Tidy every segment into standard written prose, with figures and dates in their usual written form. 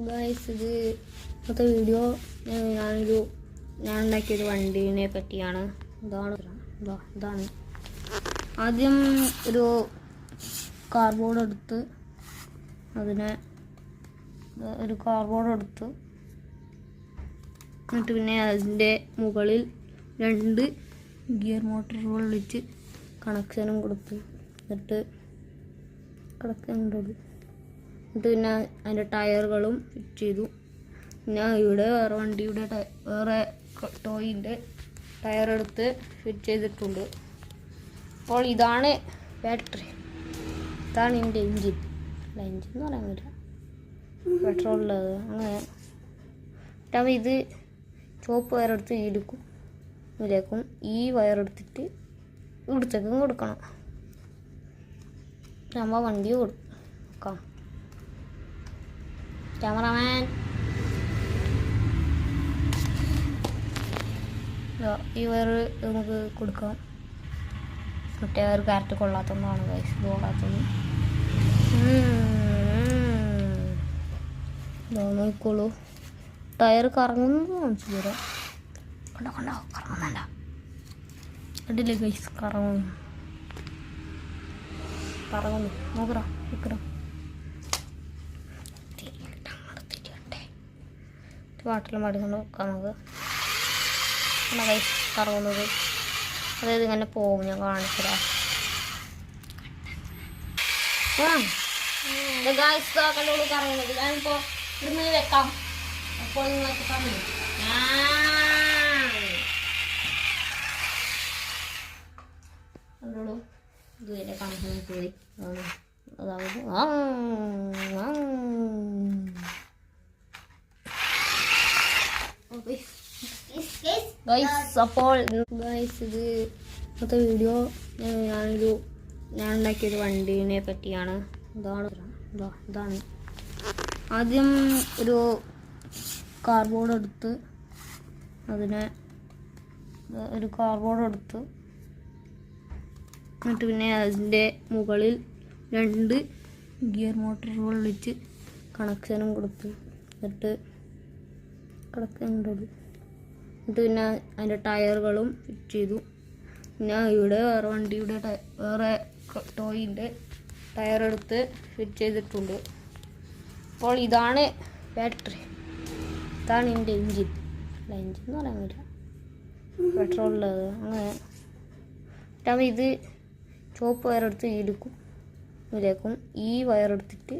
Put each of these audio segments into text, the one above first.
Guys, ഇത് ഇന്നത്തെ video ഞാൻ ഉണ്ടാക്കിയൊരു വണ്ടീനെ പറ്റിയാണ്. ഇതാണ് ആദ്യം ഒരു കാർഡ്ബോർഡ് എടുത്ത് എന്നിട്ട് പിന്നെ അതിൻ്റെ മുകളിൽ 2 ഗിയർ മോട്ടറുകൾ വെച്ച് കണക്ഷനും കൊടുത്ത് എന്നിട്ട് പിന്നെ അതിൻ്റെ ടയറുകളും ഫിറ്റ് ചെയ്തു. പിന്നെ ഇവിടെ വേറെ ടോയിൻ്റെ ടയർ എടുത്ത് ഫിറ്റ് ചെയ്തിട്ടുണ്ട്. അപ്പോൾ ഇതാണ് ബാറ്ററി, ഇതാണ് എൻ്റെ എൻജിൻ എന്ന് പറയാൻ പറ്റില്ല, പെട്രോളുള്ളത്. അങ്ങനെ ഇത് ചുവപ്പ് വയറെടുത്ത് എടുക്കും, ഇതിലേക്കും ഈ വയറെടുത്തിട്ട് ഇവിടത്തേക്കും കൊടുക്കണം. നമ്മൾ വണ്ടി കൊടുക്കാം. ക്യാമറാമാൻ, ഈ വയറ് നമുക്ക് കൊടുക്കാം. മറ്റേ ഒരു കറക്റ്റ് കൊള്ളാത്തതാണ് ഗൈസ്, ഇത് കൊള്ളാത്തത്. നോക്കിക്കോളൂ, ടയർ കറങ്ങുന്നത് കാണിച്ചു തരാം. കണ്ടോ കറങ്ങുന്നല്ല, അടിയില്ലേ ഗൈസ്, കറങ്ങുന്നു നോക്കറ വാട്ടിലും മടിക്കൊണ്ട് വെക്കാം നമുക്ക്. ഗൈസ് കറങ്ങുന്നത്, അതായത് ഇങ്ങനെ പോകും, ഞാൻ കാണിച്ചതാ. കണ്ടോളൂ കറങ്ങുന്നത്. ഞാനിപ്പോൾ ഇവിടുന്ന് വെക്കാം, അപ്പോൾ നിങ്ങൾക്ക് കണ്ടു. കണ്ടോളൂ, ഇതുവരെ കണക്കിന് പോയി. അതായത് അപ്പോൾ ഗൈസ്, ഇത് ഇന്നത്തെ വീഡിയോ ഞാൻ ഉണ്ടാക്കിയൊരു വണ്ടീനെ പറ്റിയാണ്. ഇതാണ് ആദ്യം ഒരു കാർഡ്ബോർഡ് എടുത്ത് എന്നിട്ട് പിന്നെ അതിൻ്റെ മുകളിൽ 2 ഗിയർ മോട്ടറുകൾ വെച്ച് കണക്ഷനും കൊടുത്ത് എന്നിട്ട് പിന്നെ അതിൻ്റെ ടയറുകളും ഫിറ്റ് ചെയ്തു. പിന്നെ ഇവിടെ വേറെ ടോയിൻ്റെ ടയർ എടുത്ത് ഫിറ്റ് ചെയ്തിട്ടുണ്ട്. അപ്പോൾ ഇതാണ് ബാറ്ററി, ഇതാണ് എൻ്റെ എൻജിൻ എന്ന് പറയാൻ പറ്റില്ല, പെട്രോളുള്ളത്. അങ്ങനെ ഇത് ചുവപ്പ് വയറെടുത്ത് എടുക്കും, ഇതിലേക്കും ഈ വയറെടുത്തിട്ട്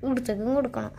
ഇവിടത്തേക്കും കൊടുക്കണം.